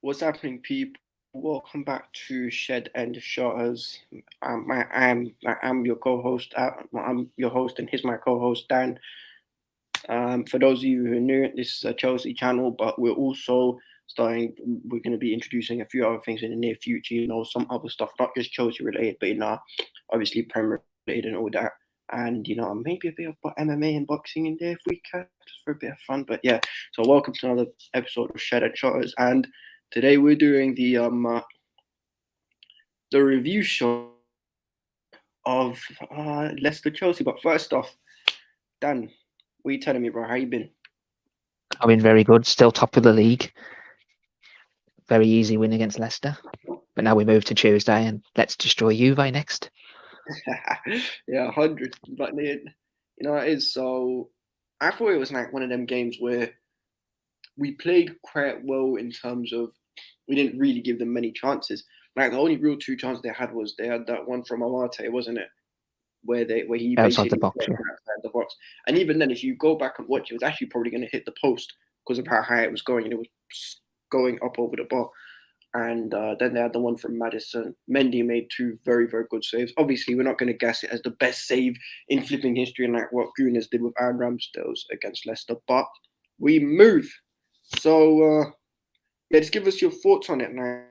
What's happening, people? Welcome back to Shed and Shutters. I'm your co-host. I'm your host, and here's my co-host Dan. For those of you who are new, this is a Chelsea channel, but we're also starting. We're going to be introducing a few other things in the near future. Some other stuff, not just Chelsea related, but obviously Premier related and all that. And maybe a bit of MMA and boxing in there if we can, just for a bit of fun. But yeah, so welcome to another episode of Shed and Shutters, and today we're doing the review show of Leicester Chelsea. But first off, Dan, what are you telling me, bro? How you been? I've been very good. Still top of the league. Very easy win against Leicester. But now we move to Tuesday and let's destroy Juve next. Yeah, 100. But it is. So I thought it was like one of them games where we played quite well in terms of we didn't really give them many chances. Like the only real two chances they had was they had that one from Amate, wasn't it? Where he Outside basically the box, yeah. outside the box. And even then, if you go back and watch, it was actually probably going to hit the post because of how high it was going, and it was going up over the bar. And then they had the one from Maddison. Mendy made two very, very good saves. Obviously, we're not going to guess it as the best save in flipping history, and like what Gunas did with Aaron Ramsdale's against Leicester. But we move. So yeah, just give us your thoughts on it now.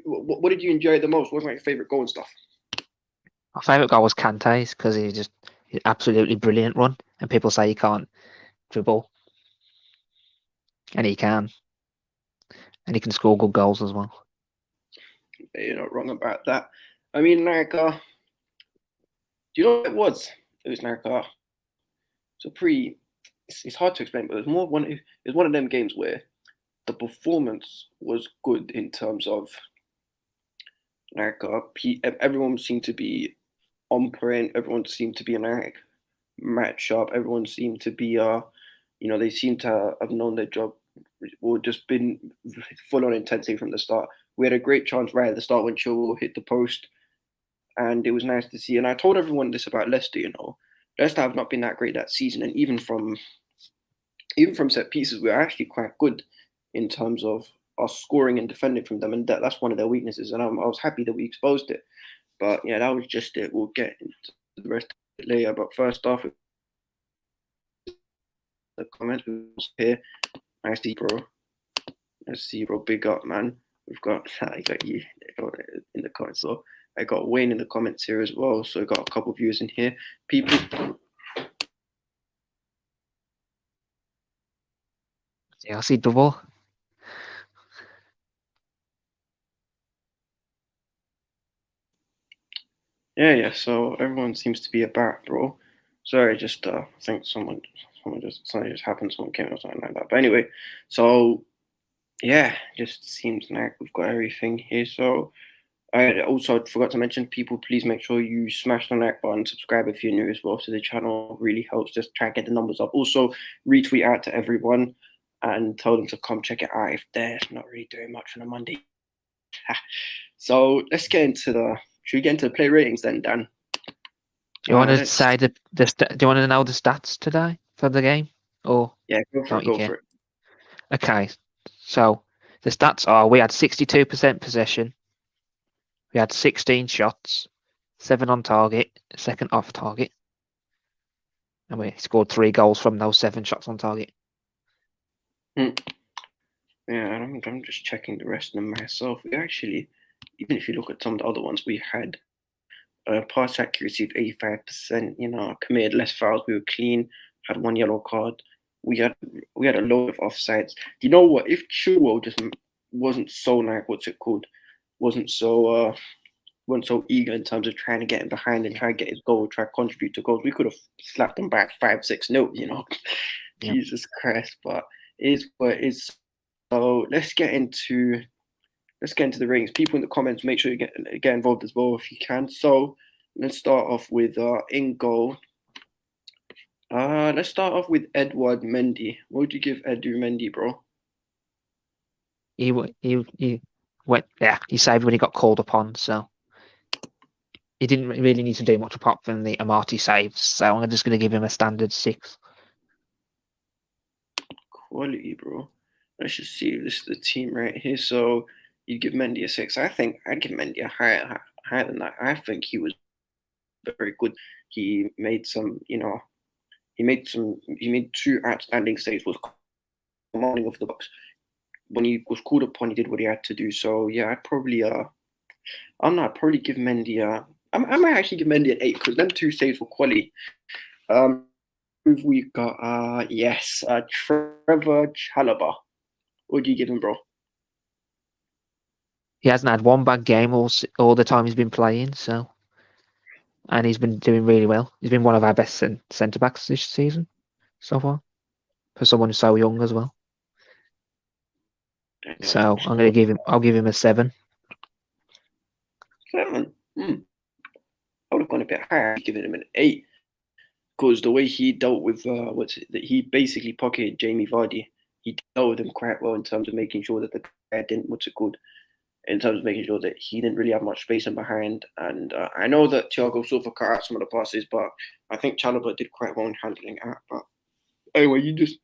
What did you enjoy the most? What's my favorite goal and stuff? My favourite goal was Kante's because he's absolutely brilliant run. And people say he can't dribble. And he can. And he can score good goals as well. You're not wrong about that. I mean, do you know what it was? It was it's a pretty. It's hard to explain, but it was more one. It was one of them games where the performance was good in terms of everyone seemed to be on point. Everyone seemed to be match up. Everyone seemed to be they seem to have known their job or just been full on intensity from the start. We had a great chance right at the start when Chilwell hit the post, and it was nice to see. And I told everyone this about Leicester. Leicester have not been that great that season, and even from set pieces, we are actually quite good in terms of our scoring and defending from them, and that's one of their weaknesses. And I was happy that we exposed it. But yeah, that was just it. We'll get into the rest of it later. But first off, the comments here. Nice to see, bro. Nice to see you, bro. Big up, man. I got you in the comments. So I got Wayne in the comments here as well. So I got a couple of viewers in here. People. Yeah, I see double. Yeah. So everyone seems to be about, bro. Sorry, just I think something just happened. Someone came or something like that. But anyway, so yeah, just seems like we've got everything here. So I also forgot to mention, people, please make sure you smash the like button, subscribe if you're new as well to the channel. Really helps just try and get the numbers up. Also, retweet out to everyone and tell them to come check it out if they're not really doing much on a Monday. So let's get into should we get into the play ratings then, Dan? Do you want to say do you want to know the stats today for the game? Or yeah, go for it. Okay, so the stats are: we had 62% possession, we had 16 shots, 7 on target, second off target, and we scored 3 goals from those 7 shots on target. Yeah, I'm just checking the rest of them myself. We actually, even if you look at some of the other ones, we had pass accuracy of 85%. Committed less fouls. We were clean. Had 1 yellow card. We had a load of offsides. You know what? If Chilwell just wasn't so wasn't so eager in terms of trying to get him behind and try to get his goal, try to contribute to goals, we could have slapped them back 5-6-0. Yeah. Jesus Christ! But it is what it is. So let's get into the ratings. People in the comments, make sure you get involved as well if you can. So let's start off with in goal. Let's start off with Edouard Mendy. What would you give Edu Mendy, bro? He went. Yeah, he saved when he got called upon. So he didn't really need to do much apart from the Amati saves. So I'm just going to give him a standard 6. Quality, bro. Let's just see. This is the team right here. So you give Mendy a 6. I think I'd give Mendy a higher than that. I think he was very good. He made some, he made two outstanding saves. Was commanding of the box. When he was called upon, he did what he had to do. So yeah, I'd probably I'm not. I'd probably give Mendy I might actually give Mendy an 8 because them two saves were quality. We got yes, Trevor Chalobah. What do you give him, bro? He hasn't had one bad game all the time he's been playing, and he's been doing really well. He's been one of our best centre backs this season so far, for someone who's so young as well. So I'll give him a 7. 7. I would have gone a bit higher, giving him an 8, because the way he dealt with he basically pocketed Jamie Vardy. He dealt with him quite well in terms of making sure that the guy didn't in terms of making sure that he didn't really have much space in behind. And I know that Thiago Silva cut out some of the passes, but I think Chalobah did quite well in handling out. But anyway, you just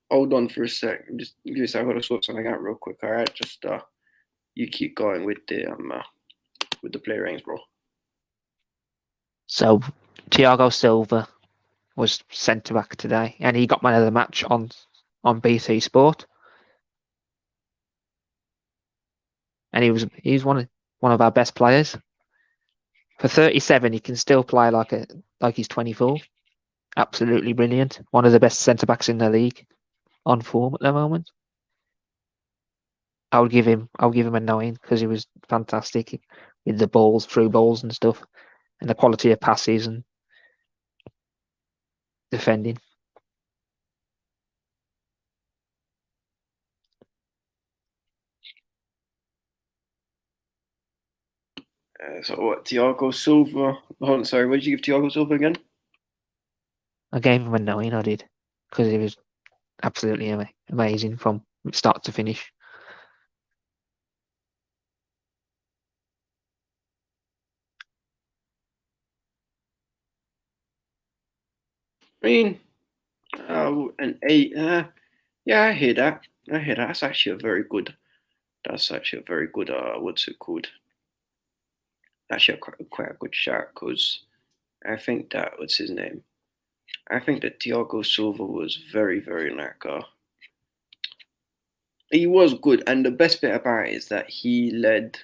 hold on for a sec. I'm just give us. I got to sort something out real quick. All right, just you keep going with the play range, bro. So Thiago Silva was centre back today, and he got man of the match on BT Sport. And he was one of our best players. For 37, he can still play like he's 24. Absolutely brilliant. One of the best centre backs in the league, on form at the moment. I'll give him a 9 because he was fantastic with the balls, through balls and stuff, and the quality of passes and defending. So what, Thiago Silva? Oh, sorry, what did you give Thiago Silva again? I gave him a 9. I did because he was absolutely amazing from start to finish. I mean, an 8. Yeah, I hear that. That's actually a very good. That's actually a very good. What's it called? Actually, quite a good shot because I think that what's his name? I think that Thiago Silva was very, very he was good, and the best bit about it is that he led,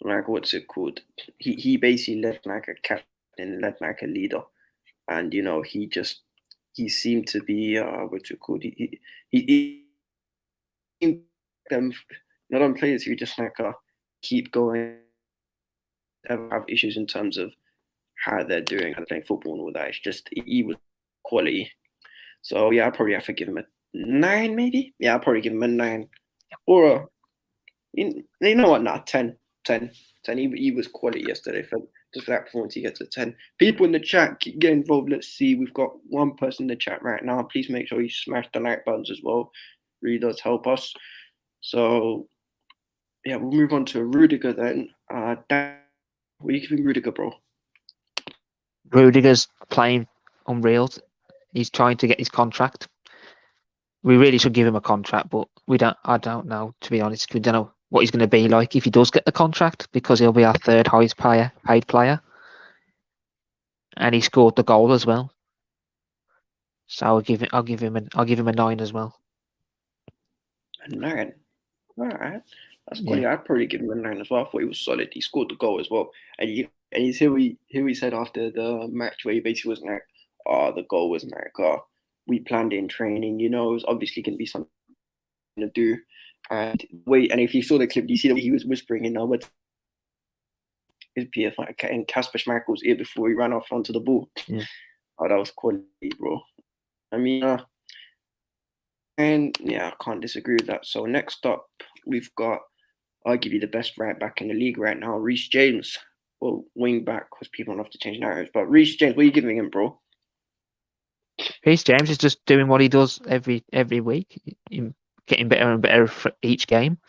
like, what's it called? He basically led like a captain, led like a leader, and he seemed to be what's it called? He seemed them not on players who just keep going, ever have issues in terms of how they're doing and playing football and all that. It's just he was quality. So yeah, I probably have to give him a 9, maybe. Yeah, I'll probably give him a 9 or you know what? Nah, 10, 10, 10. He was quality yesterday. Just for that performance, he gets a 10. People in the chat, get involved. Let's see. We've got one person in the chat right now. Please make sure you smash the like buttons as well. Really does help us. So yeah, we'll move on to Rudiger then. Dan, what are you giving Rudiger, bro? Rudiger's playing unreal. He's trying to get his contract. We really should give him a contract, but I don't know, to be honest. We don't know what he's going to be like if he does get the contract, because he'll be our third highest paid player, and he scored the goal as well. So I'll give him a 9 as well. A 9. All right, that's Yeah. quality. I'd probably give him a 9 as well. I thought he was solid. He scored the goal as well, and he's here. We said after the match where he basically was like, "Oh, the goal was like, oh, we planned in training. You know, it was obviously going to be something to do." And if you saw the clip, you see the way he was whispering in but his PF in Kasper Schmeichel's ear before he ran off onto the ball. Yeah. Oh, that was quality, bro. I mean, and yeah, I can't disagree with that. So next up, we've got arguably the best right back in the league right now, Rhys James. Well, wing back, because people don't have to change narratives. But Rhys James, what are you giving him, bro? Rhys James is just doing what he does every week, getting better and better for each game.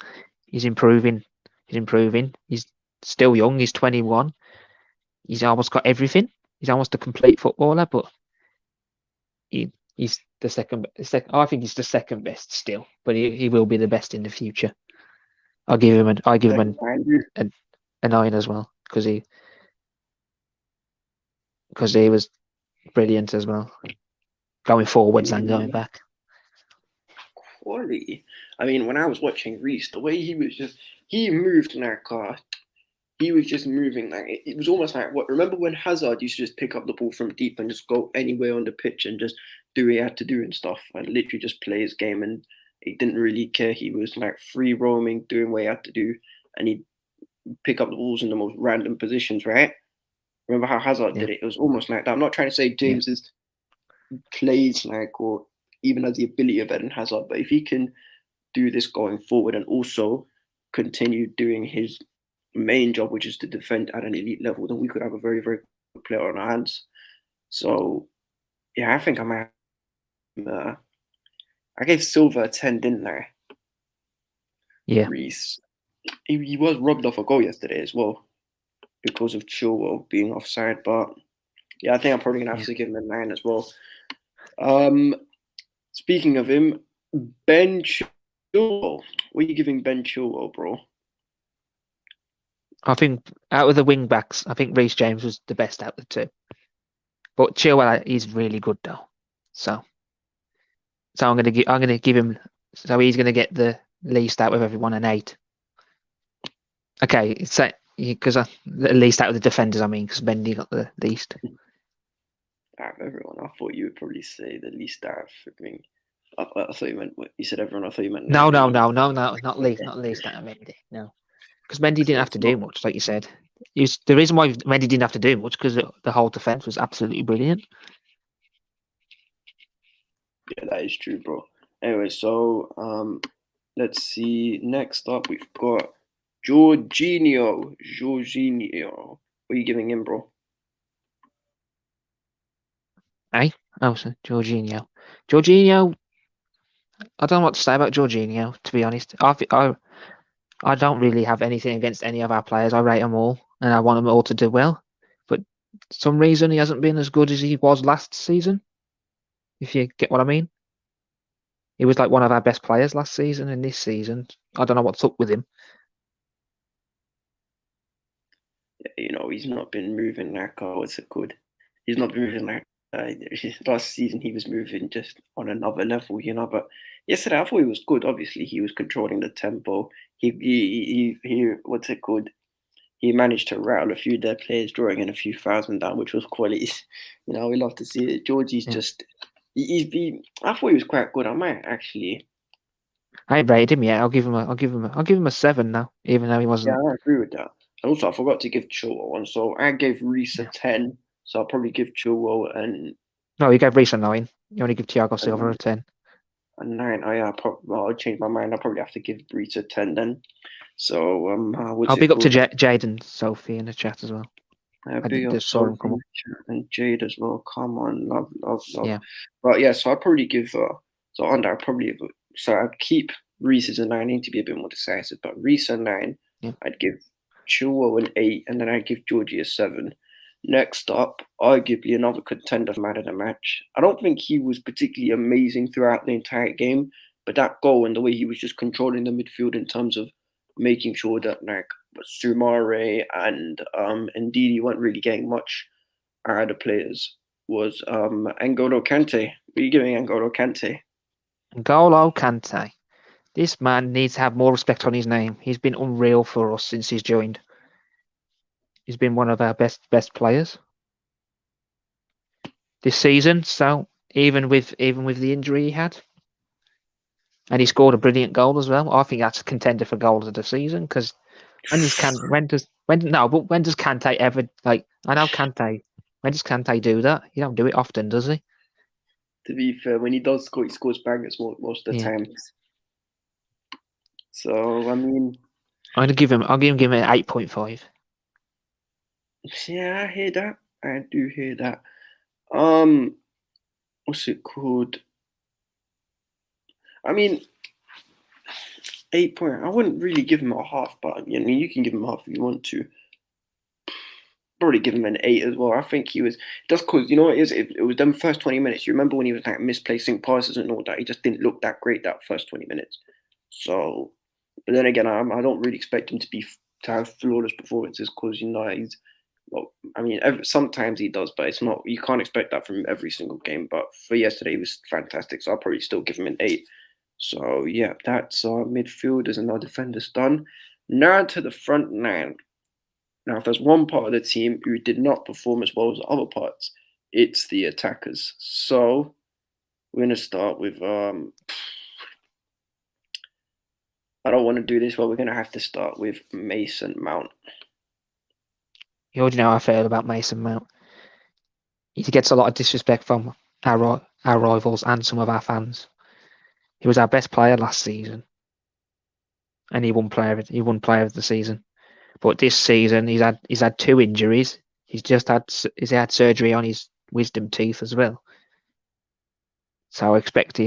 He's improving. He's still young. He's 21. He's almost got everything. He's almost a complete footballer, but he's the second. I think he's the second best still, but he will be the best in the future. I give him a 9 as well because he was brilliant as well, going forwards and going back. Quality. I mean, when I was watching Rhys, the way he moved like he was just moving like it was almost like what. Remember when Hazard used to just pick up the ball from deep and just go anywhere on the pitch and just do what he had to do and stuff, and literally just play his game, and he didn't really care. He was like free roaming, doing what he had to do, and he'd pick up the balls in the most random positions, right? Remember how Hazard did it? It was almost like that. I'm not trying to say James plays like or even has the ability of Eden Hazard, but if he can do this going forward and also continue doing his main job, which is to defend at an elite level, then we could have a very, very good player on our hands. So, yeah, I think I might. I gave Silva a 10, didn't I? Yeah. Rhys. He was robbed off a goal yesterday as well because of Chilwell being offside. But yeah, I think I'm probably going to have to give him a 9 as well. Speaking of him, Ben Chilwell. What are you giving Ben Chilwell, bro? I think out of the wing backs, I think Rhys James was the best out of the two. But Chilwell is really good though. So I'm gonna give him. So he's gonna get the least out of everyone, an 8. Okay, it's because the least out of the defenders. I mean, because Mendy got the least. Out of everyone, I thought you would probably say the least out of me. I thought you meant what you said. Everyone, I thought you meant No, not least out of Mendy. No, because Mendy didn't have to do much, like you said. The reason why Mendy didn't have to do much because the whole defense was absolutely brilliant. Yeah, that is true, bro. Anyway, so let's see. Next up, we've got Georginio. What are you giving him, bro? Oh, so Georginio. I don't know what to say about Georginio, to be honest. I don't really have anything against any of our players. I rate them all, and I want them all to do well. But for some reason, he hasn't been as good as he was last season, if you get what I mean. He was like one of our best players last season, and this season, I don't know what's up with him. He's not been moving like, what's it called? He's not been moving like last season. He was moving just on another level, But yesterday, I thought he was good. Obviously, he was controlling the tempo. He what's it called? He managed to rattle a few of their players, drawing in a few thousand down, which was quality. We love to see it. Georgie's just I thought he was quite good. I might actually. I ain't rated him yet. I'll give him a 7 now, even though he wasn't. Yeah, I agree with that. And also, I forgot to give Chilwell one, so I gave Rhys a 10. So I'll probably give Chilwell No, you gave Rhys a 9. You only give Thiago Silva a 10. A 9. Oh yeah, I'll change my mind. I'll probably have to give Rhys a 10 then. So I'll big up to Jade and Sophie in the chat as well. Big up Sophie and Jade as well. Come on, love. Yeah. But yeah, so I'd probably give so on that I'd keep Rhys as a 9. I need to be a bit more decisive, but Rhys a 9. Yeah. I'd give Chilwell an 8, and then I'd give Georgie a 7. Next up, arguably another contender for man of the match. I don't think he was particularly amazing throughout the entire game, but that goal and the way he was just controlling the midfield in terms of making sure that like Sumare and Ndidi weren't really getting much out of the players was Angola Kante. What are you giving Angola Kante? N'Golo Kante. This man needs to have more respect on his name. He's been unreal for us since he's joined. He's been one of our best players this season. So even with the injury he had, and he scored a brilliant goal as well. I think that's a contender for goals of the season because when does Kante ever like? I know Kante. When does Kante do that? He don't do it often, does he? To be fair, when he does score, he scores bangers most of the time. So I mean, I'll give him an 8.5. Yeah, I hear that. I do hear that. What's it called? I mean, 8 point. I wouldn't really give him a half, but I mean, you can give him half if you want to. probably give him an 8 as well. I think he was just because you know what it is. It was them first 20 minutes. You remember when he was like misplacing passes and all that. He just didn't look that great that first 20 minutes. So, but then again, I don't really expect him to have flawless performances because he's well. I mean, sometimes he does, but it's not. You can't expect that from him every single game. But for yesterday, he was fantastic. So I'll probably still give him an 8. So yeah, that's our midfielders and our defenders done. Now to the front line. Now, if there's one part of the team who did not perform as well as the other parts, it's the attackers. So we're gonna start with I don't want to do this, but we're gonna have to start with Mason Mount. You already know how I feel about Mason Mount. He gets a lot of disrespect from our rivals and some of our fans. He was our best player last season, and he won player of the season. But this season, he's had 2 injuries. He's had surgery on his wisdom teeth as well. So I expect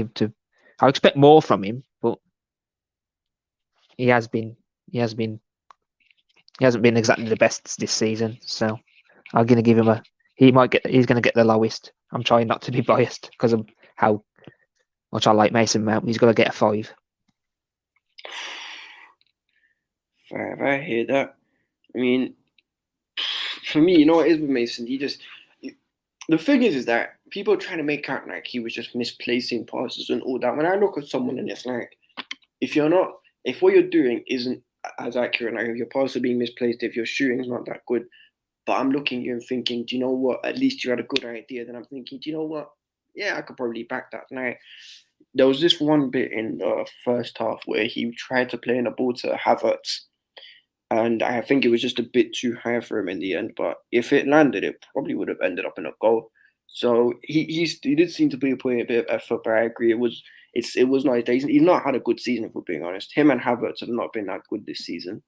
more from him, but he hasn't been exactly the best this season. So I'm gonna give him he's gonna get the lowest. I'm trying not to be biased because of how much I like Mason Mount. He's gonna get a 5. 5, I hear that. I mean, for me, you know what it is with Mason? The thing is that people are trying to make out like he was just misplacing passes and all that. When I look at someone and it's like, if what you're doing isn't as accurate, like if your passes are being misplaced, if your shooting's not that good, but I'm looking at you and thinking, do you know what? At least you had a good idea. Then I'm thinking, do you know what? Yeah, I could probably back that. Like, there was this one bit in the first half where he tried to play in a ball to Havertz, and I think it was just a bit too high for him in the end. But if it landed, it probably would have ended up in a goal. So he did seem to be putting a bit of effort, but I agree it was not his day. He's not had a good season, if we're being honest. Him and Havertz have not been that good this season.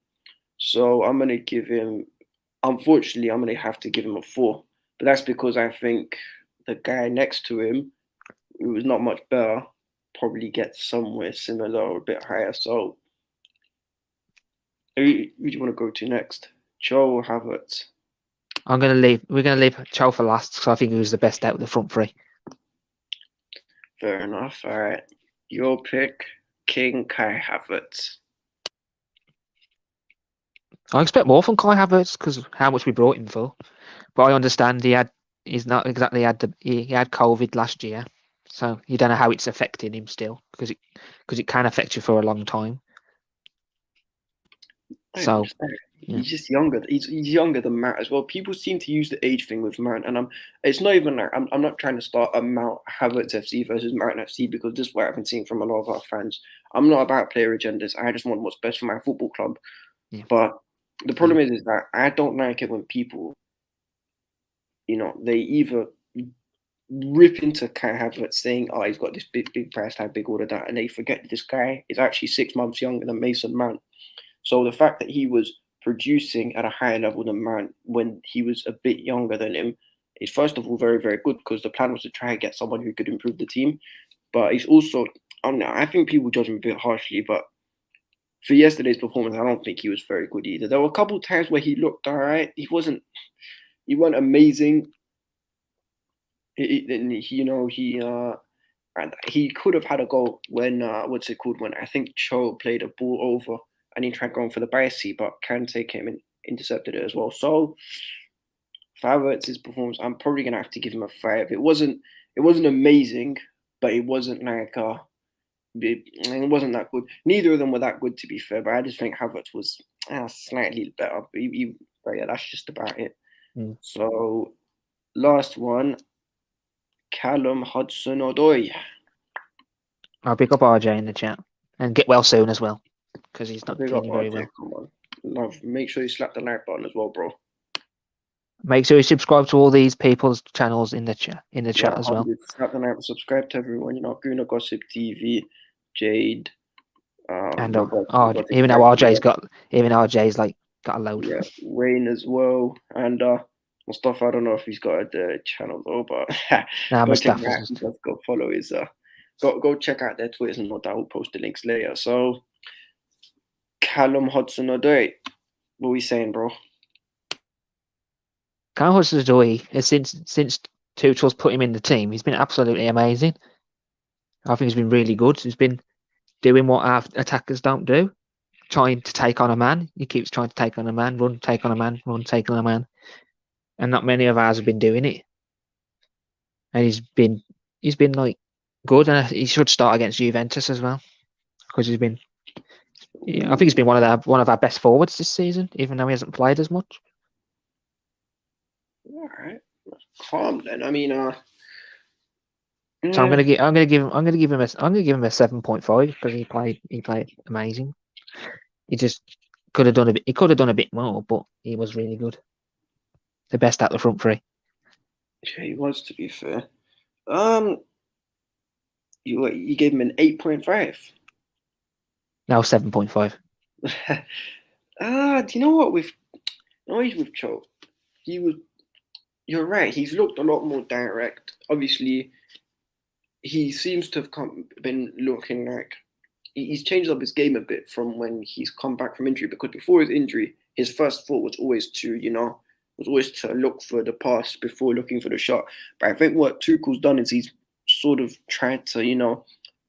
So I'm gonna give him. Unfortunately, I'm gonna have to give him a 4. But that's because I think the guy next to him, who was not much better, probably gets somewhere similar or a bit higher. So who do you want to go to next? Joe or Havertz? We're gonna leave Cho for last because I think he was the best out of the front 3. Fair enough. All right. Your pick, King Kai Havertz. I expect more from Kai Havertz because how much we brought him for. But I understand he had COVID last year, so you don't know how it's affecting him still because it can affect you for a long time. So yeah. He's just younger. He's younger than Matt as well. People seem to use the age thing with Mount, and it's not even like I'm not trying to start a Mount Havertz FC versus Mount FC because this is what I've been seeing from a lot of our fans. I'm not about player agendas. I just want what's best for my football club. Yeah. But the problem is that I don't like it when people, they either rip into Kai Havertz saying, "Oh, he's got this big price tag, big order that," and they forget that this guy is actually 6 months younger than Mason Mount. So the fact that he was producing at a higher level than Mount when he was a bit younger than him is first of all very, very good because the plan was to try and get someone who could improve the team. But he's also, I don't know, I think people judge him a bit harshly, but for yesterday's performance, I don't think he was very good either. There were a couple of times where he looked all right. He wasn't amazing. He could have had a goal when when I think Cho played a ball over and he tried going for the bicy, but Kante came and intercepted it as well. So Havertz's performance, I'm probably gonna have to give him a 5. It wasn't amazing, but it wasn't like it wasn't that good. Neither of them were that good, to be fair. But I just think Havertz was slightly better. But yeah, that's just about it. Mm. So last one, Callum, Hudson, Odoi. I'll pick up RJ in the chat and get well soon as well because he's not Big feeling up, very RJ, well. come on. Love. Make sure you slap the like button as well, bro. Make sure you subscribe to all these people's channels in the chat as well. Slap the like, subscribe to everyone. Guna Gossip TV, Jade, And even RJ's like got a load. Yeah, Wayne as well, and Mustafa. I don't know if he's got a channel though, but go check him out. Let's go follow his. Go check out their Twitters and all that. We'll post the links later. So, Callum, Hudson, Odoi. What are we saying, bro? Odoi, since Tuchel's put him in the team, he's been absolutely amazing. I think he's been really good. He's been doing what our attackers don't do, trying to take on a man. He keeps trying to take on a man, run, take on a man, run, take on a man, and not many of ours have been doing it. And he's been like good, and he should start against Juventus as well because he's been. Yeah, I think he's been one of our best forwards this season, even though he hasn't played as much. All right, calm then. I mean, So I'm gonna give him a 7.5 because he played amazing. He just could have done a bit. He could have done a bit more, but he was really good. The best out the front three. Yeah, he was, to be fair. You gave him an 8.5. Now 7.5. Do you know what with Cho? You're right. He's looked a lot more direct. Obviously, he seems to have been looking like he's changed up his game a bit from when he's come back from injury. Because before his injury, his first thought was always to look for the pass before looking for the shot. But I think what Tuchel's done is he's sort of tried to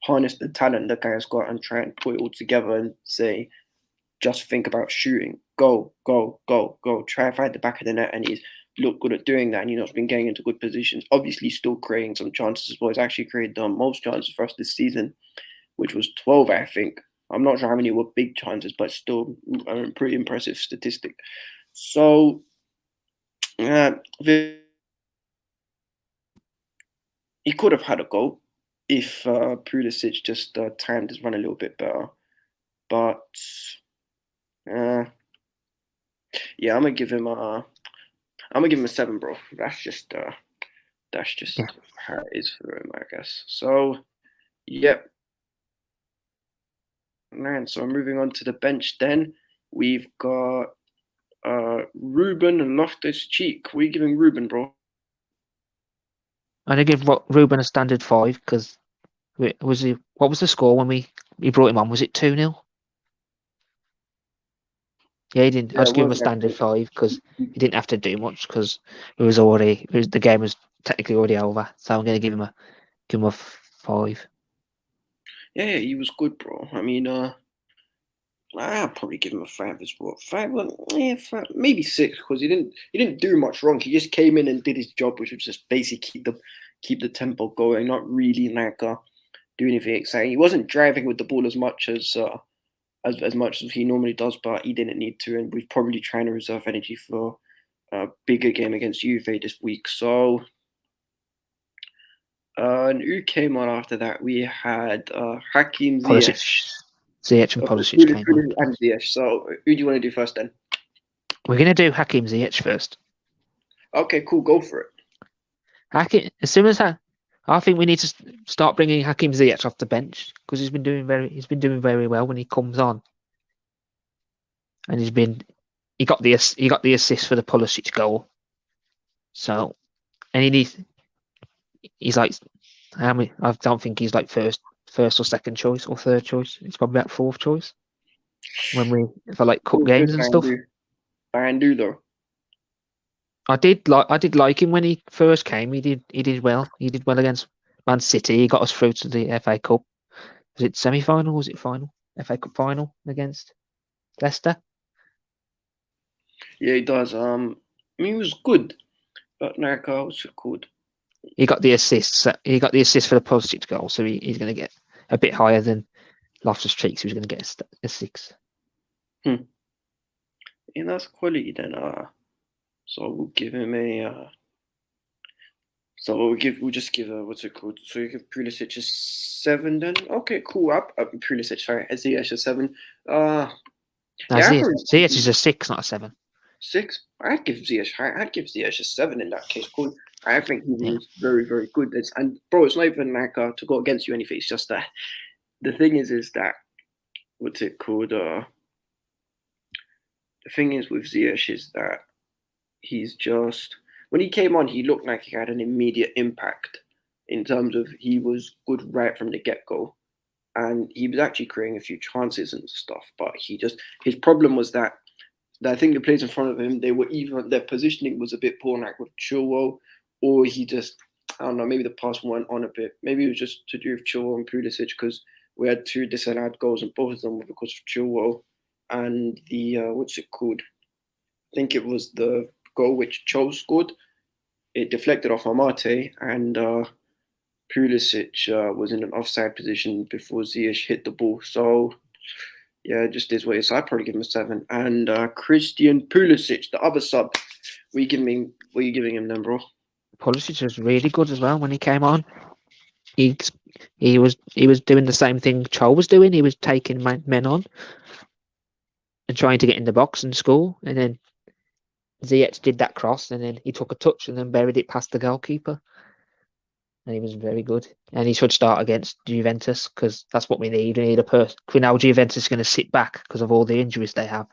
harness the talent the guy's got and try and put it all together and say, just think about shooting, go, go, go, go. Try and find the back of the net, and he's looked good at doing that. And he's been getting into good positions. Obviously, still creating some chances as well. He's actually created the most chances for us this season, which was 12, I think. I'm not sure how many were big chances, but still a pretty impressive statistic. So, he could have had a goal if Pulisic just timed his run a little bit better. But yeah, I'm gonna give him a 7, bro. That's just how it is for him, I guess. So, yep. Man, so moving on to the bench then. We've got Ruben and Loftus-Cheek. What are you giving Ruben, bro? I'm gonna give Ruben a standard 5 because what was the score when we brought him on? Was it 2-0? Yeah, he didn't. I just give him a standard 5 because he didn't have to do much because the game was technically already over. So I'm gonna give him a 5. Yeah, he was good, bro. I mean, I'll probably give him a 5 as well. 5, yeah, 5, maybe 6 because he didn't do much wrong. He just came in and did his job, which was just basically keep the tempo going, not really do anything exciting. He wasn't driving with the ball as much as much as he normally does, but he didn't need to, and we're probably trying to reserve energy for a bigger game against Juve this week. So, and who came on after that? We had Hakim Ziyech. Ziyech and Pulisic came on. And Ziyech. So, who do you want to do first then? We're going to do Hakim Ziyech first. Okay, cool. Go for it. As soon as I think we need to start bringing Hakim Ziyech off the bench because he's been doing very well when he comes on, and he got the assist for the Pulisic goal. So, and he's like, I don't think he's like first or second choice or third choice. It's probably about fourth choice for like cup games and stuff. Bandu though. I did like him when he first came. He did well. He did well against Man City. He got us through to the FA Cup. Was it semi-final? Was it final? FA Cup final against Leicester. Yeah, he does. I mean, he was good, but what's it called? He got the assist. He got the assist for the Pulisic goal, so he's going to get a bit higher than Loftus-Cheek. So he's going to get a 6. Yeah, that's quality then. So we'll give him a. We'll just give a what's it called? So you give Pulisic a 7 then. Okay, cool. Pulisic, sorry, Ziyech a 7. Ziyech is a 6, not a 7. 6. I'd give Ziyech a 7 in that case. Cool. I think he was very, very good. And bro, it's not even like to go against you or anything. It's just that the thing is that what's it called? The thing is with Ziyech is that he's just when he came on, he looked like he had an immediate impact in terms of he was good right from the get-go. And he was actually creating a few chances and stuff, but his problem was that I think the players in front of him, their positioning was a bit poor, like with Chilwell, or he just, I don't know, maybe the pass went on a bit. Maybe it was just to do with Chilwell and Pulisic because we had two disallowed goals and both of them were because of Chilwell and the what's it called? I think it was the goal which Cho scored. It deflected off Amate and Pulisic was in an offside position before Ziyech hit the ball. So yeah, it just is what it is. So I'd probably give him a 7. And Christian Pulisic, the other sub, what are you giving him then, bro? Pulisic was really good as well when he came on. He was doing the same thing Cho was doing. He was taking men on and trying to get in the box and score. And then Ziyech did that cross, and then he took a touch and then buried it past the goalkeeper. And he was very good. And he should start against Juventus because that's what we need. We need a person. We know Juventus is going to sit back because of all the injuries they have.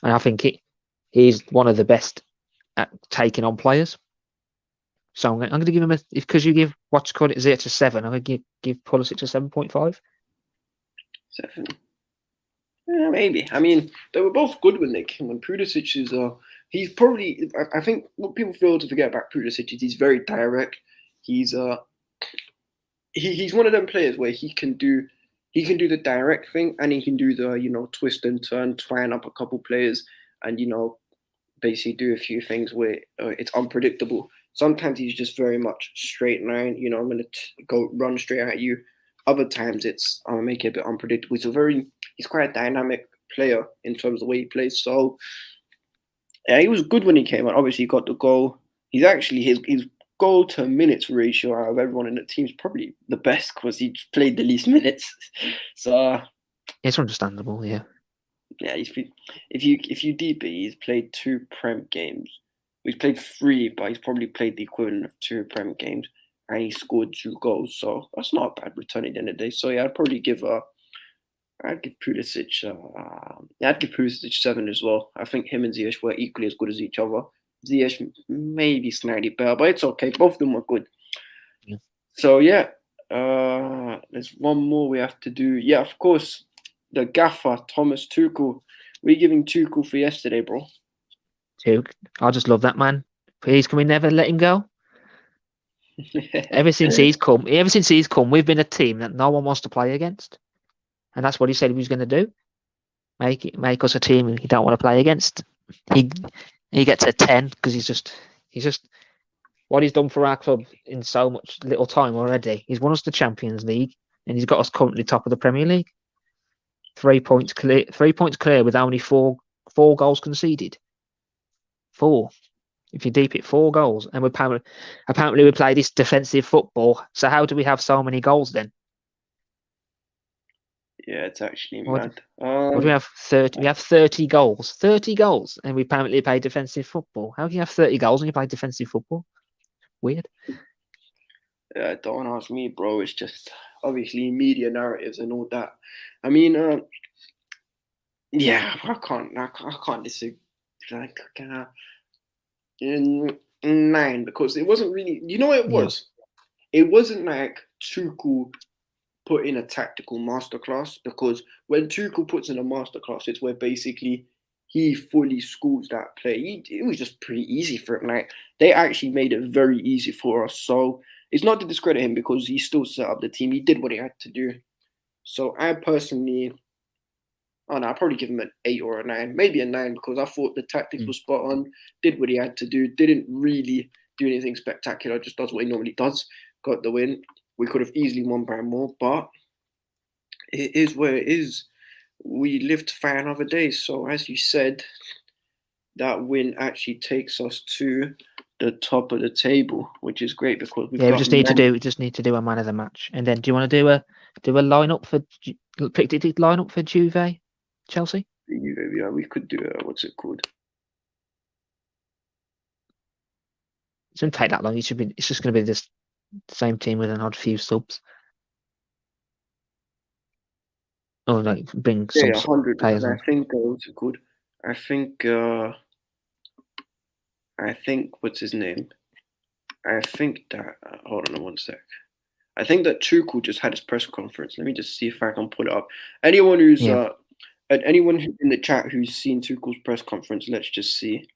And I think he's one of the best at taking on players. So I'm going to give him because you give what's called it Ziyech a 7. I'm going to give Pulisic a 7.5. 7. Yeah, maybe. I mean, they were both good when they came on. Pulisic is he's probably. I think what people fail to forget about Pulisic is he's very direct. He's he's one of them players where he can do the direct thing and he can do the twist and turn, twine up a couple players, and basically do a few things where it's unpredictable. Sometimes he's just very much straight line. I'm gonna go run straight at you. Other times it's I'm gonna make it a bit unpredictable. He's quite a dynamic player in terms of the way he plays. So yeah, he was good when he came out. Obviously, he got the goal. He's actually his goal to minutes ratio out of everyone in the team is probably the best because he played the least minutes. So it's understandable, yeah. Yeah, if you deep it, he's played 2 Prem games. He's played 3, but he's probably played the equivalent of 2 Prem games, and he scored 2 goals. So that's not a bad return at the end of the day. So yeah, I'd give Pulisic, I'd give Pulisic 7 as well. I think him and Ziyech were equally as good as each other. Ziyech maybe slightly better, but it's okay. Both of them were good. Yeah. So yeah, there's one more we have to do. Yeah, of course, the gaffer Thomas Tuchel. We're giving Tuchel for yesterday, bro. I just love that man. Please, can we never let him go? Ever since he's come, we've been a team that no one wants to play against, and that's what he said he was going to do. Make us a team he don't want to play against. He gets a 10 because he's just what he's done for our club in so much little time already. He's won us the Champions League and he's got us currently top of the Premier League. 3 points clear. 3 points clear with only four goals conceded. 4. If you deep it, 4 goals, and apparently we play this defensive football. So how do we have so many goals then? Yeah, it's actually mad. What do we have? 30. We have 30 goals. 30 goals, and we apparently play defensive football. How can you have 30 goals and you play defensive football? Weird. Yeah, don't ask me, bro. It's just obviously media narratives and all that. I mean, yeah, I can't disagree. Like, in 9 because it wasn't really. You know what it was? Yeah. It wasn't like Tuchel put in a tactical masterclass, because when Tuchel puts in a masterclass, it's where basically he fully schools that play. It was just pretty easy for him. Like, they actually made it very easy for us. So it's not to discredit him because he still set up the team. He did what he had to do. So I personally, I'll probably give him an 8 or a 9, maybe a 9, because I thought the tactics were spot on, did what he had to do, didn't really do anything spectacular, just does what he normally does, got the win. We could have easily won by more, but it is where it is. We live to fight another day. So as you said, that win actually takes us to the top of the table, which is great because we just need to do a man of the match. And then do you want to do a lineup for Juve, Chelsea? Yeah, we could do what's it called? It shouldn't take that long. It's just going to be this same team with an odd few subs. Or like bring some 100 players on. I think what's it called? I think what's his name? I think that hold on 1 sec. I think that Tuchel just had his press conference. Let me just see if I can pull it up. Anyone who's And anyone in the chat who's seen Tuchel's press conference, let's just see.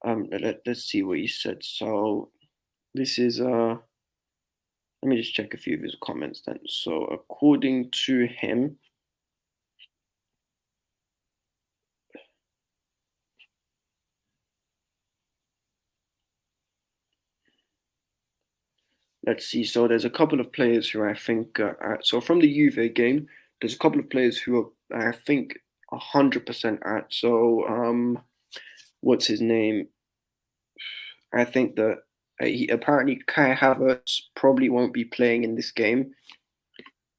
Let's see what he said. So this is let me just check a few of his comments then. So according to him, let's see. So there's a couple of players who I think. So from the Juve game, there's a couple of players who are, I think, 100% at. So what's his name? I think that apparently Kai Havertz probably won't be playing in this game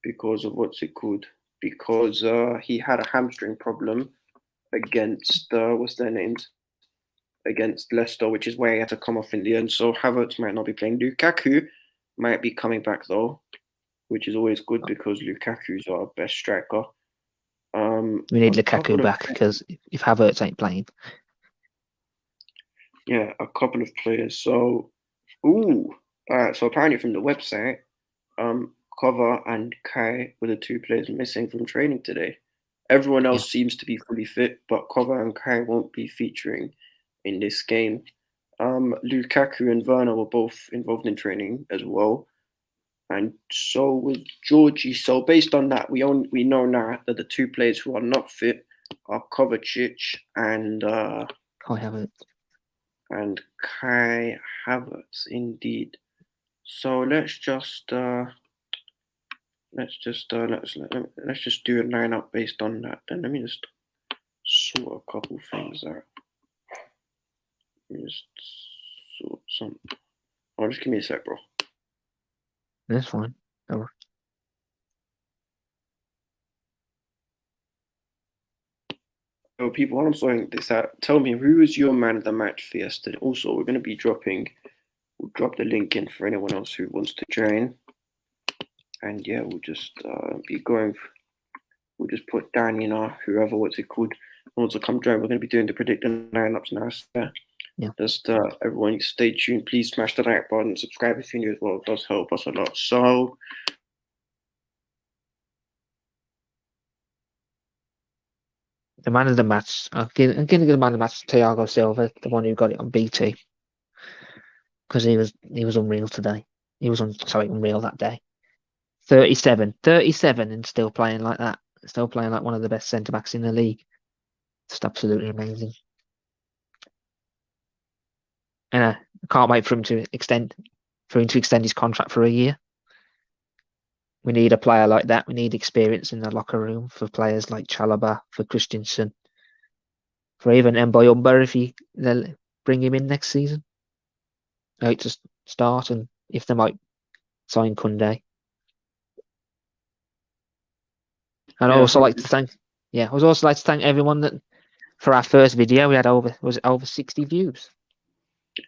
because of what's it called? Because he had a hamstring problem against what's their names? Against Leicester, which is why he had to come off in the end. So Havertz might not be playing. Lukaku might be coming back though, which is always good because Lukaku's our best striker. We need Lukaku back because if Havertz ain't playing. Yeah, a couple of players. So, so apparently from the website, Cover and Kai were the two players missing from training today. Everyone else seems to be fully fit, but Cover and Kai won't be featuring in this game. Lukaku and Werner were both involved in training as well, and so was Georgie. So based on that, we know now that the two players who are not fit are Kovacic and Kai Havertz. And Kai Havertz, indeed. So let's just do a lineup based on that. Then let me just sort a couple things out. Let me just sort some. Oh, just give me a sec, bro. That's fine. No. So people, while I'm sorting this out, tell me who was your man of the match for yesterday. Also, we're going to be we'll drop the link in for anyone else who wants to join. And yeah, we'll just be going. We'll just put down, whoever, what's it called, wants to come join. We're going to be doing the predicting lineups now. So just everyone stay tuned. Please smash the like button, subscribe if you're new as well. It does help us a lot. So the man of the match, I'm going to give the man of the match to Thiago Silva, the one who got it on BT, because he was unreal today. He was unreal that day. 37 and still playing like that. Still playing like one of the best centre backs in the league. Just absolutely amazing. And I can't wait for him to extend his contract for a year. We need a player like that. We need experience in the locker room for players like Chalobah, for Christensen, for even Mboyumba if they'll bring him in next season. Like to start, and if they might sign Kunde. And I also like to thank everyone that for our first video we had over 60 views.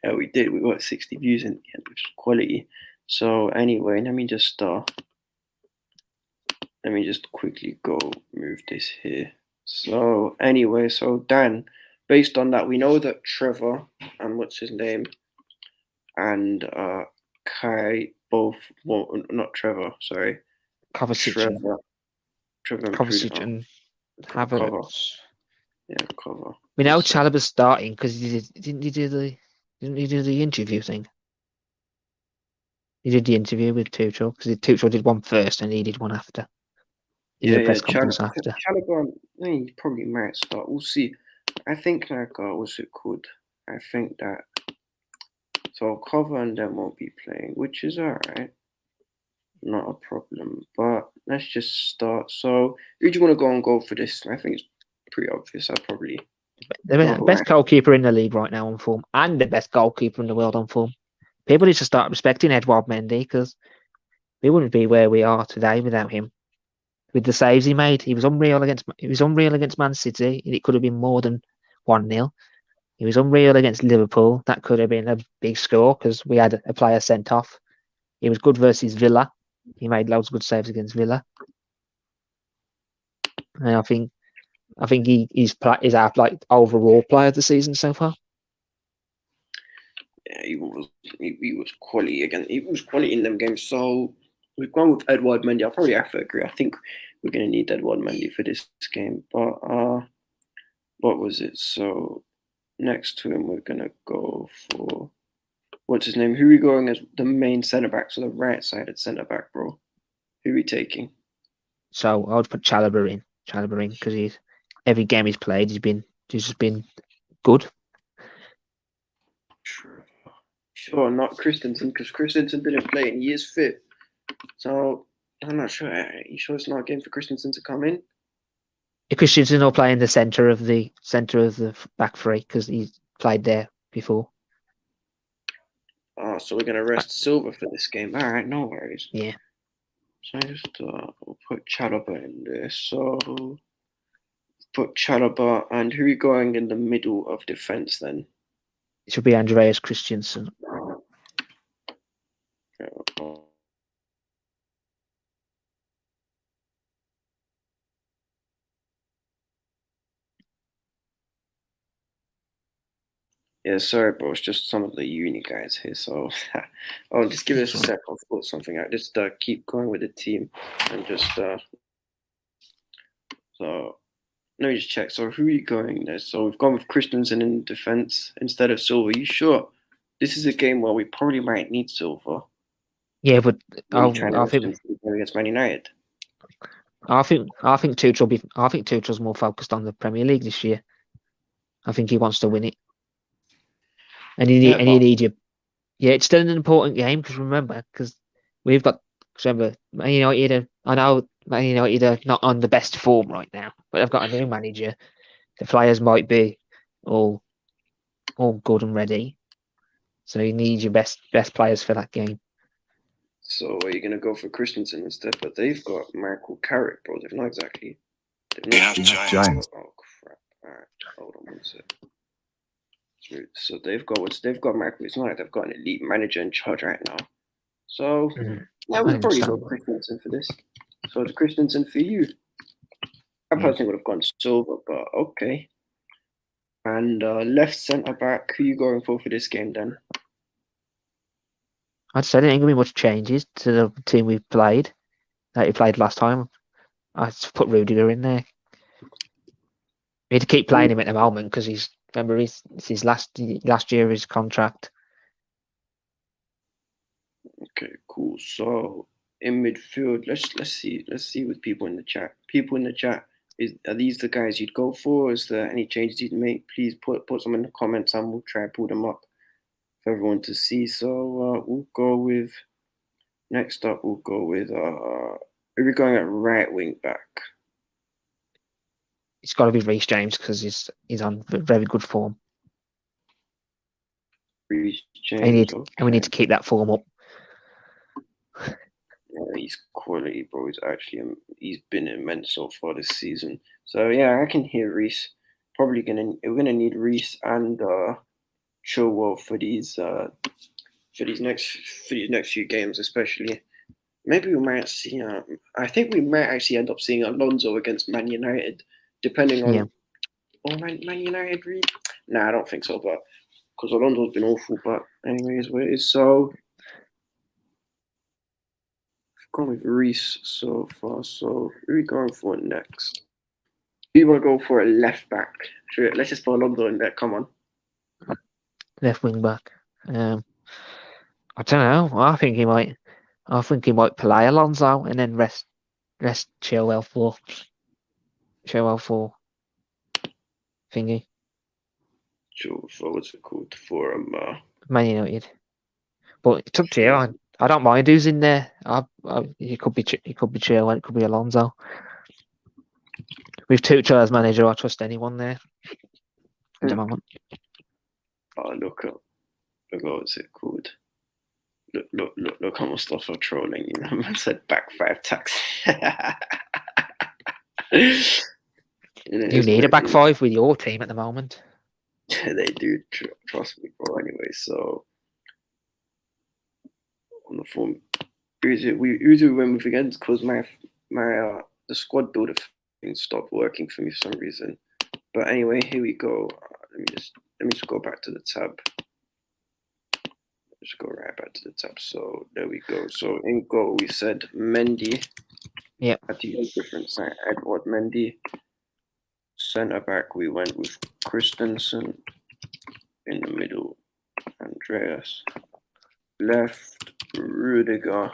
Yeah, we did. We got 60 views in the end, which is quality. So anyway, let me just quickly go move this here. So anyway, so Dan, based on that, we know that Trevor and what's his name and Kai both not Trevor, sorry. Kovacic and Havertz. Yeah, Cover. We know Chalobah's starting because didn't he do the interview thing? He did the interview with Tuchel because Tuchel did one first and he did one after. Chalobah, he probably might start. We'll see. I think what's it called? I think that so Cover and them won't be playing, which is alright. Not a problem. But let's just start. So who do you want to go and go for this? I think it's pretty obvious. The best goalkeeper in the league right now on form, and the best goalkeeper in the world on form. People need to start respecting Edouard Mendy because we wouldn't be where we are today without him. With the saves he made, he was unreal against Man City, and it could have been more than 1-0. He was unreal against Liverpool. That could have been a big score because we had a player sent off. He was good versus Villa. He made loads of good saves against Villa. And I think he's our overall player of the season so far. Yeah, he was quality again. He was quality in them games. So we've gone with Edouard Mendy. I'll probably have to agree. I think we're going to need Edouard Mendy for this game. But what was it? So next to him, we're going to go for, what's his name? Who are we going as the main centre back? So the right-sided centre back, bro. Who are we taking? So I would put Chalobah in because every game he's played, he's just been good. Sure, not Christensen, because Christensen didn't play and he is fit. So I'm not sure. Are you sure it's not a game for Christensen to come in? Christensen will play in the centre of the back three because he's played there before. Oh, so we're gonna rest Silva for this game. All right, no worries. Yeah. So I just we'll put Chalobah in there. So put Chalobah, and who are we going in the middle of defence then? It should be Andreas Christensen. Yeah, sorry, bro. It's just some of the uni guys here. So I'll just give it a sec. I'll sort something out. Just keep going with the team and just so let me just check. So who are you going there? So we've gone with Christensen in defence instead of Silva. You sure? This is a game where we probably might need Silva. Yeah, but I think against Man United. I think Tuchel's more focused on the Premier League this year. I think he wants to win it, and you need you. Yeah, it's still an important game because we've got. Remember, Man United. I know Man United are not on the best form right now, but they've got a new manager. The players might be all good and ready, so you need your best players for that game. So are you going to go for Christensen instead? But they've got Michael Carrick, bro. They've not exactly. James. Oh crap! All right, hold on one sec. So they've got Michael. It's not like they've got an elite manager in charge right now. So yeah, we'll probably go Christensen for this. So it's Christensen for you. I personally would have gone Silva, but okay. And left centre back, who are you going for this game then? I'd say there ain't gonna be much changes to the team we played last time. I'd put Rudiger in there. We need to keep playing him at the moment because it's his last year of his contract. Okay, cool. So in midfield, let's see with people in the chat. People in the chat, are these the guys you'd go for? Is there any changes you'd make? Please put some in the comments and we'll try to pull them up for everyone to see. So we'll go with next up. We'll go with we're going at right wing back. It's got to be Rhys James because he's on very good form. Rhys James, and we need to keep that form up. Yeah, he's quality, bro. He's been immense so far this season. So yeah, I can hear Rhys. We're gonna need Rhys and Chilwell for these next few games, especially. Maybe we might see. I think we might actually end up seeing Alonso against Man United, depending on. Yeah. Oh, Man United, really? Nah, I don't think so. But because Alonso's been awful. But anyways, what it is. So we've gone with Rhys so far. So who are we going for next? We want to go for a left back. Sure, let's just put Alonso in there. Come on. Left wing back. I don't know. I think he might play Alonso and then rest Chilwell for thingy. Sure. So what's it called for Man United. But it's up to you. I don't mind who's in there. He could be Chilwell. It could be Alonso. With Tuchel as manager, I trust anyone there at the moment. Oh, look what's it called? Look how much stuff are trolling. You know, man said back 5 tax. You need a back 5 with your team at the moment. They do, trust me, bro. Anyway, so on the form, who's it we went with against? Because my the squad builder thing stopped working for me for some reason. But anyway, here we go. Let me just go back to the tab. Let's go right back to the top. So there we go. So in goal we said Mendy. Yep. Had to use a different side. Edward Mendy. Centre back we went with Christensen. In the middle, Andreas. Left, Rudiger.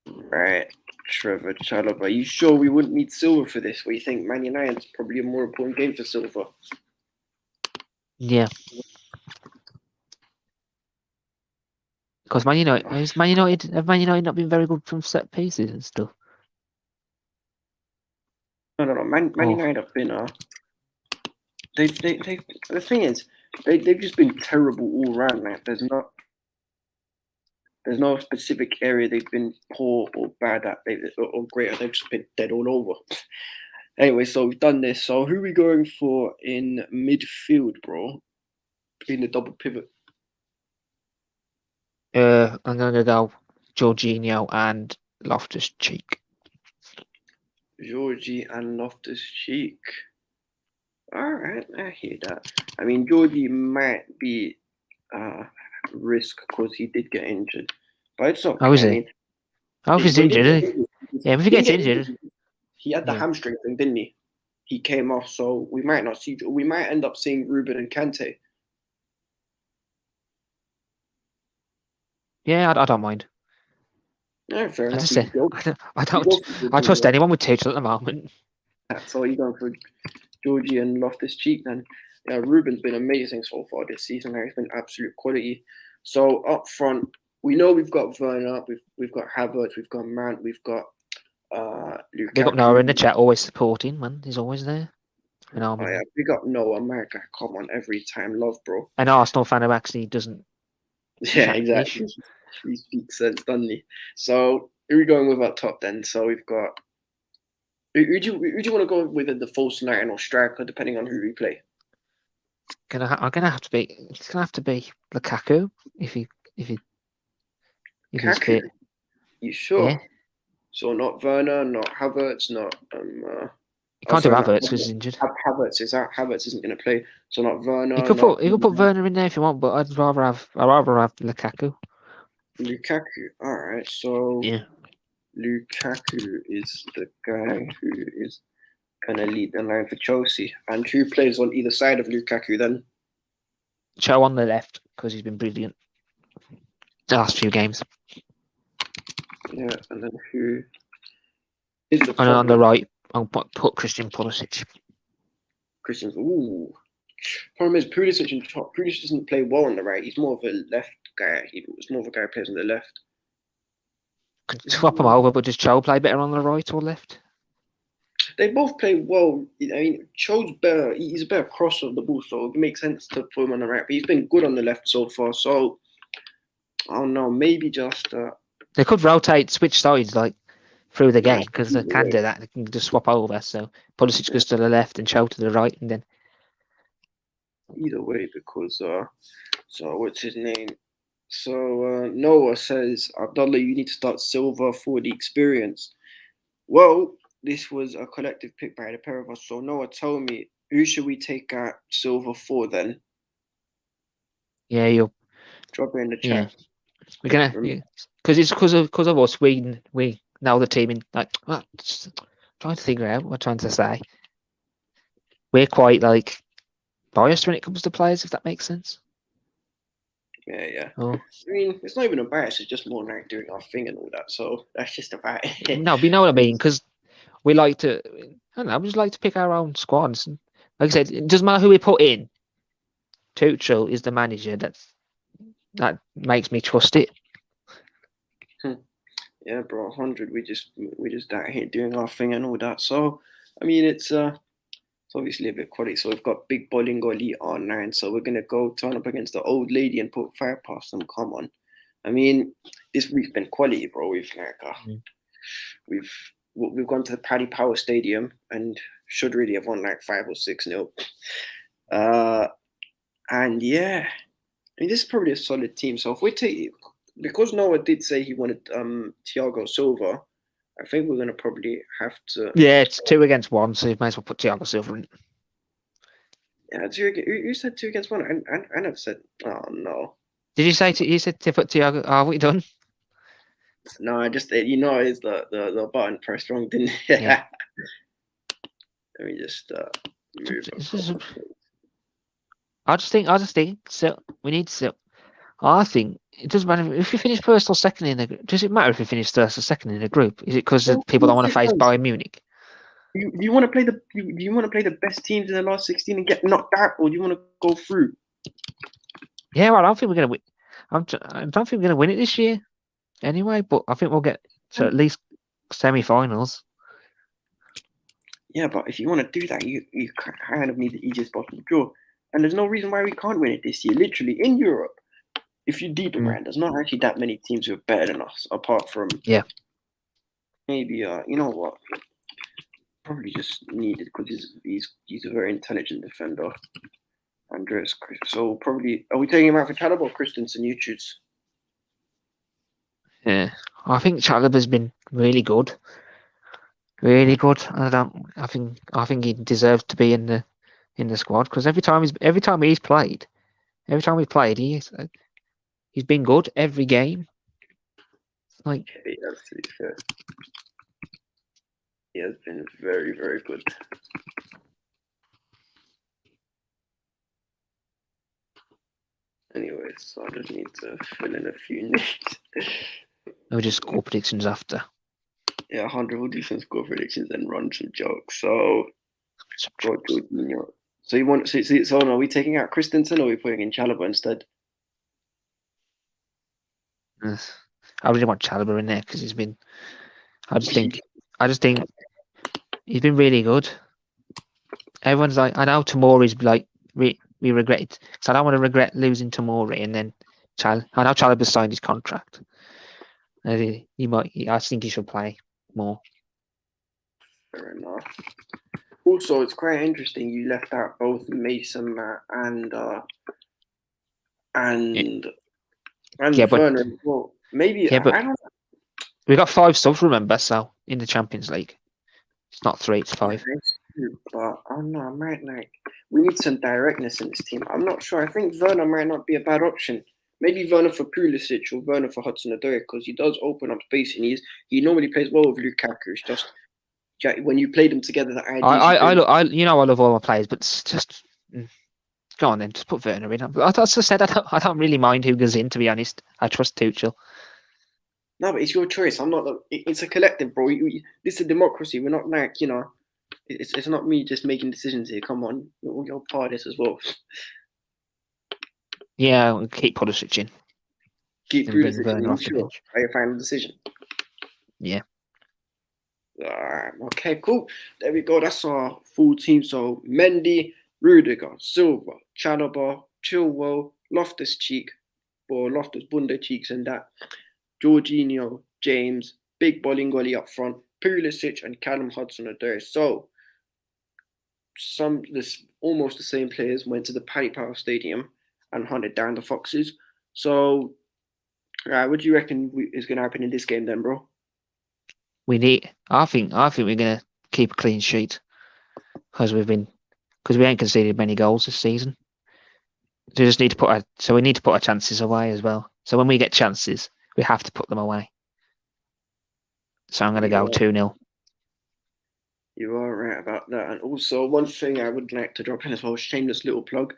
Right, Trevor Chalobah. Are you sure we wouldn't need Silva for this? What do you think? Man United's probably a more important game for Silva. Yeah. Because Man United have Man United not been very good from set pieces and stuff? No. Man United have been they the thing is they've just been terrible all round. Like there's no specific area they've been poor or bad at or great at. They've just been dead all over. Anyway, so we've done this. So who are we going for in midfield, bro? In the double pivot. I'm gonna go Georginio and Loftus-Cheek. Georgie and Loftus-Cheek. All right, I hear that. I mean, Georgie might be risk because he did get injured, but it's okay. How is he? I mean, I hope he's injured, isn't he? Yeah, if he gets injured. He had the hamstring thing, didn't he? He came off, so we might not see. We might end up seeing Ruben and Kante. Yeah, I don't mind. Yeah, fair enough. I trust anyone with Tuchel at the moment. So you're going for Georgie and Loftus-Cheek then. Yeah, Ruben's been amazing so far this season. He's been absolute quality. So up front, we know we've got Werner, we've got Havertz, we've got Mount, we've got Lukaku. Big up Noah in the chat, always supporting, man. He's always there. Oh yeah, big up Noah, America. Come on, every time, love, bro. An Arsenal fan who actually doesn't. Yeah, exactly. He speaks sense, doesn't he? So who are we going with up top then? So we've got. Who do you want to go with the false nine or striker, depending on who we play? I'm gonna have to be. It's gonna have to be Lukaku if he's fit. You sure? Yeah. So not Werner, not Havertz, not You can't do Havertz because he's injured. Havertz is out. Havertz isn't going to play. So not Werner. You could put Werner in there if you want, but I'd rather have Lukaku. Lukaku. All right. So yeah, Lukaku is the guy who is going to lead the line for Chelsea, and who plays on either side of Lukaku then? Cho on the left because he's been brilliant the last few games. Yeah, and then who is the? And on the right, I'll put Christian Pulisic. Ooh. Problem is Pulisic doesn't play well on the right. He's more of a left guy. He's more of a guy who plays on the left. Could swap them over, but does Cho play better on the right or left? They both play well. I mean, Cho's better. He's a better crosser of the ball, so it makes sense to put him on the right. But he's been good on the left so far. So I don't know. Maybe just. They could switch sides like through the game because they can do that. They can just swap over. So Pulisic goes to the left and Cho to the right, and then. Either way, because so what's his name? So Noah says, Abdullah, you need to start Silva for the experience. Well, this was a collective pick by the pair of us. So Noah, tell me, who should we take out Silva for then? Yeah, you'll drop it in the chat. Yeah. We're gonna because it's because of us. We know the team in like trying to figure out what we're trying to say. We're quite like biased when it comes to players, if that makes sense. Yeah. Oh. I mean, it's not even a bias. It's just more like doing our thing and all that. So that's just about it. No, but you know what I mean? Because we like to. I don't know. We just like to pick our own squads. And like I said, it doesn't matter who we put in. Tuchel is the manager. That makes me trust it. Yeah, bro, 100. We just out here doing our thing and all that. So, I mean, it's obviously a bit quality. So we've got Big Bolingoli R9. So we're gonna go turn up against the old lady and put 5 past them. Come on. I mean, this week's been quality, bro. We've gone to the Paddy Power Stadium and should really have won like 5 or 6-0. And yeah. I mean, this is probably a solid team. So if we take, because Noah did say he wanted Thiago Silva, I think we're going to probably have to. Yeah, it's 2 against 1, so you might as well put Thiago Silva in. Yeah, you said 2-1. I never said. Oh no. Did you say you said to put Thiago? Oh, what you done? No, I just it's the button pressed wrong, didn't it? Yeah. Let me just move. I just think so. We need to. I think it doesn't matter if you finish first or second in the. Does it matter if you finish first or second in the group? Is it because people don't want to face Bayern Munich? You want to play you want to play the best teams in the last 16 and get knocked out, or do you want to go through? Yeah, well, I don't think we're gonna win. I don't think we're gonna win it this year, anyway. But I think we'll get to at least semi-finals. Yeah, but if you want to do that, you kind of need the easiest possible draw, and there's no reason why we can't win it this year. Literally in Europe, if you deep around, there's not actually that many teams who are better than us, apart from maybe you know what, probably just needed because he's a very intelligent defender, Andreas. So probably are we taking him out for Callum or Christensen? You choose. Yeah, I think Chalobah's been really good. Really good. I think he deserves to be in the squad because every time he's played, he's been good every game. Like yeah, to be fair, he has been very, very good. Anyways, so I just need to fill in a few names. We'll just score predictions after. Yeah, 100 will do some score predictions and run some jokes. So, Georginio. So you want so are we taking out Christensen or are we putting in Chalobah instead? I really want Chalobah in there because he's been. I just think he's been really good. Everyone's like, I know Tomori's like we regret it, so I don't want to regret losing Tomori and then I know Chalobah signed his contract. I think he should play more. Fair enough. Also, it's quite interesting you left out both Mason, Matt, and Werner as well. Maybe I don't know. We got 5 subs, remember? So in the Champions League, it's not 3, it's 5. But I don't know. I might we need some directness in this team. I'm not sure. I think Werner might not be a bad option. Maybe Werner for Pulisic or Werner for Hudson Odoi because he does open up space and he normally plays well with Lukaku. It's just when you play them together, the idea. I love all my players, but it's just go on then, just put Werner in. I just said I don't really mind who goes in. To be honest, I trust Tuchel. No, but it's your choice. I'm not. It's a collective, bro. This is a democracy. We're not like It's not me just making decisions here. Come on, you're part of this as well. Yeah, we'll keep Pulisic in. Keep Pulisic in. Off the bench. Are you final decision? Yeah. Okay, cool. There we go. That's our full team. So Mendy, Rudiger, Silva, Chalobah, Chilwell, Loftus-Cheek, or Loftus Bunda Cheeks and that. Georginio, James, Big Bolingoli up front, Pulisic and Callum Hudson-Odoi. So almost the same players went to the Paddy Power Stadium and hunted down the Foxes. So, what do you reckon is going to happen in this game then, bro? I think we're going to keep a clean sheet because we ain't conceded many goals this season. So we just need to we need to put our chances away as well. So when we get chances, we have to put them away. So I'm going to go 2-0. You are right about that. And also, one thing I would like to drop in as well, shameless little plug.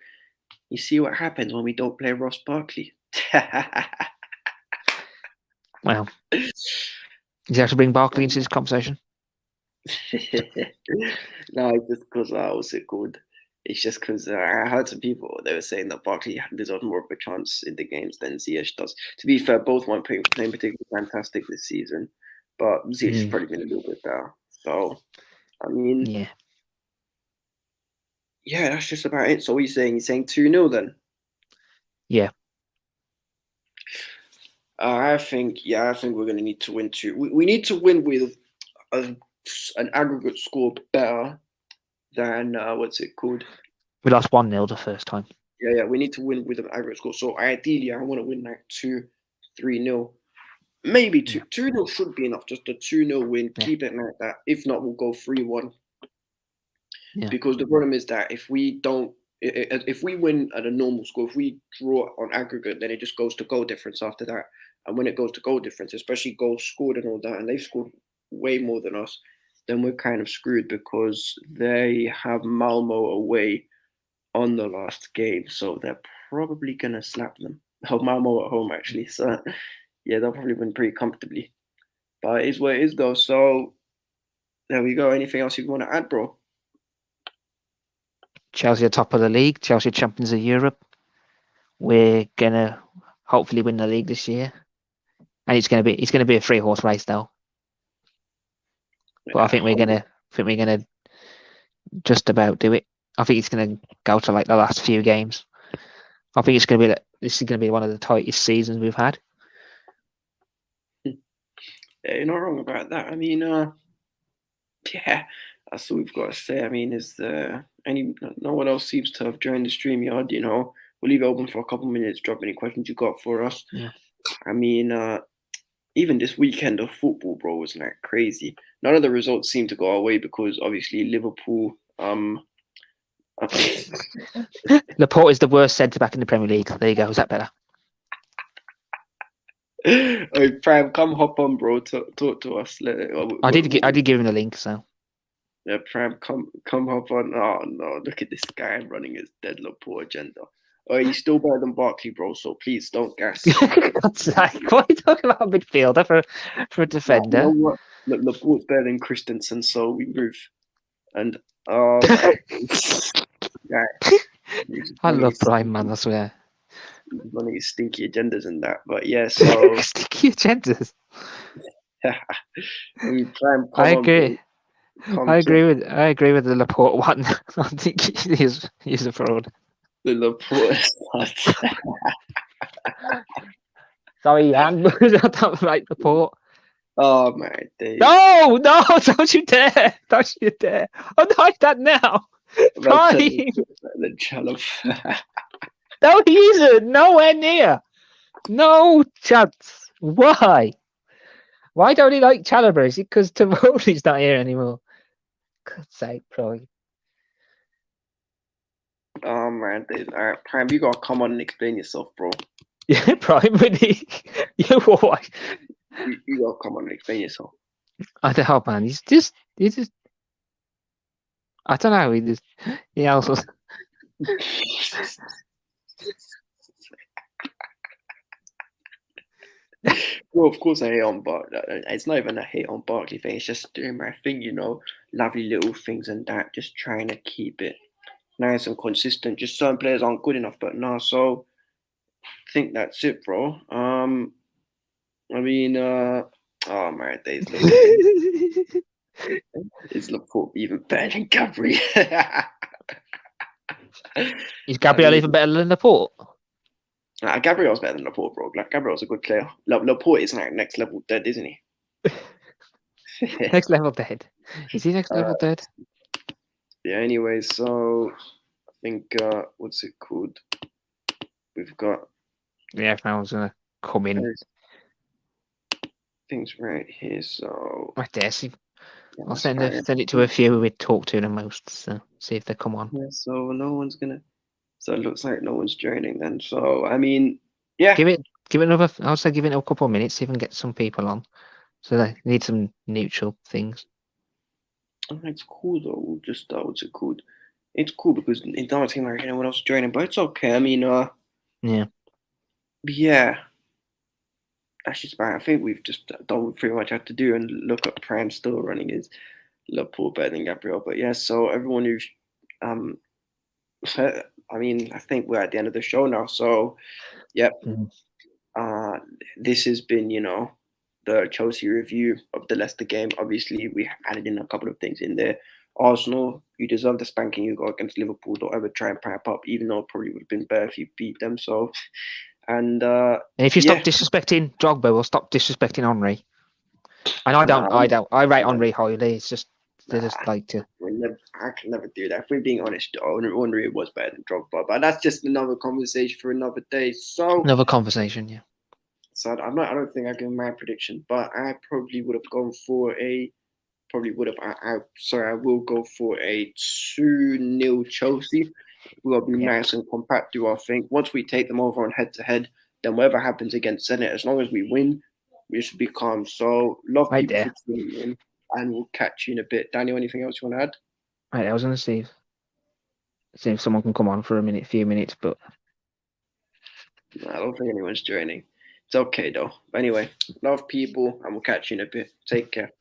You see what happens when we don't play Ross Barkley. Well, do you have to bring Barkley into this conversation? No, it's just because what's it called? It's just because I heard some people, they were saying that Barkley deserves more of a chance in the games than Ziyech does. To be fair, both weren't playing particularly fantastic this season, but Ziyech has probably been a little bit better. So, I mean, yeah, that's just about it. So what are you saying? You're saying 2-0 then? Yeah. I think we're going to need to win 2. We need to win with an aggregate score better than, what's it called? We lost 1-0 the first time. Yeah, we need to win with an aggregate score. So ideally, I want to win like 2-3-0. Maybe 2. 2-0 should be enough. Just a 2-0 win. Yeah. Keep it like that. If not, we'll go 3-1. Yeah. Because the problem is that if we don't if we win at a normal score, if we draw on aggregate, then it just goes to goal difference after that. And when it goes to goal difference, especially goals scored and all that, and they've scored way more than us, then we're kind of screwed because they have Malmo away on the last game, so they're probably gonna slap them. Oh, Malmo at home actually, so yeah, they'll probably win pretty comfortably. But it is what it is, though. So there we go. Anything else you want to add, bro? Chelsea are top of the league. Chelsea champions of Europe. We're gonna hopefully win the league this year, and it's gonna be a 3-horse race though. But I think we're gonna just about do it. I think it's gonna go to like the last few games. I think this is gonna be one of the tightest seasons we've had. Yeah, you're not wrong about that. I mean, yeah, that's all we've got to say. I mean, is there no one else seems to have joined the stream yard? We'll leave it open for a couple minutes. Drop any questions you got for us. Yeah. I mean, even this weekend of football, bro, was like crazy. None of the results seem to go our way because obviously Liverpool. Laporte is the worst centre back in the Premier League. There you go. Is that better? Oh, Prime, come hop on, bro. Talk to us. I did give him the link, so. Yeah, Prime, come hop on. Oh no, look at this guy running his dead Laporte agenda. Oh, he's still better than Barkley, bro. So please don't gas. God's sake, what are you talking about a midfielder for a defender? You know what? Look, Laporte's better than Christensen, so we move. And man. Yeah, I love Prime, man. I swear. One of his stinky agendas and that, but yeah. So stinky agendas. Prime, I agree. I agree with the Laporte one. I think he's a fraud. The Laporte. Sorry, Jan. I don't like Laporte. Oh my days. No, don't you dare. Don't you dare. I'm like that now. Prime. The Callum. No, he isn't. Nowhere near. No chance. Why? Why don't he like Chalobah? Is it because Tomori's not here anymore? God's sake, Prime. Oh man, all right, Prime, you gotta come on and explain yourself, bro. Yeah, Prime, you what? You gotta come on and explain yourself. I don't know, man. He's just. I don't know. He also. Well, of course I hate on Barkley. It's not even a hate on Barkley thing. It's just doing my thing, lovely little things and that. Just trying to keep it nice and consistent. Just certain players aren't good enough, but no. So I think that's it, bro. I mean, oh my days. Is Laporte even better than Gabriel? Is Gabriel even better than Laporte? Gabriel's better than Laporte, bro. Like, Gabriel's a good player. Laporte is like next level dead, isn't he? Next level dead. Is he next level dead? Yeah, anyway, so I think, what's it called? We've got... Yeah, if no one's going to come in. Things right here, so... I dare see. I'll send it to a few we'd talk to the most, so see if they come on. Yeah, so no one's going to... So it looks like no one's joining then. So, I mean, yeah. Give it another... I would say give it a couple of minutes, see if we can get some people on. So they need some neutral things. Oh, it's cool though. Just what's it called? It's cool because it doesn't seem like anyone else is joining, but it's okay. I mean, yeah. That's just bad. I think we've just done what we pretty much had to do, and look at Prime still running his Laporte better than Gabriel. But yeah, so everyone who's I mean, I think we're at the end of the show now. So, yep. This has been, the Chelsea review of the Leicester game. Obviously, we added in a couple of things in there. Arsenal, you deserve the spanking you got against Liverpool. Don't ever try and pipe up, even though it probably would have been better if you beat them. So, and if you stop disrespecting Drogba, we'll stop disrespecting Henry. And I rate Henry highly. It's just they just like to. I can never do that. If we're being honest, Henry was better than Drogba, but that's just another conversation for another day. So another conversation, yeah. So I don't think I give my prediction, but I probably would have gone for I will go for a 2-0 Chelsea. We got to be Yeah. nice and compact, do our thing. Once we take them over on head-to-head, then whatever happens against Senate, as long as we win, we should be calm. So, love Right people there. for tuning in, and we'll catch you in a bit. Daniel, anything else you want to add? Right, I was going to see if someone can come on for a few minutes, but I don't think anyone's joining. It's okay, though. Anyway, love people, and we'll catch you in a bit. Take care.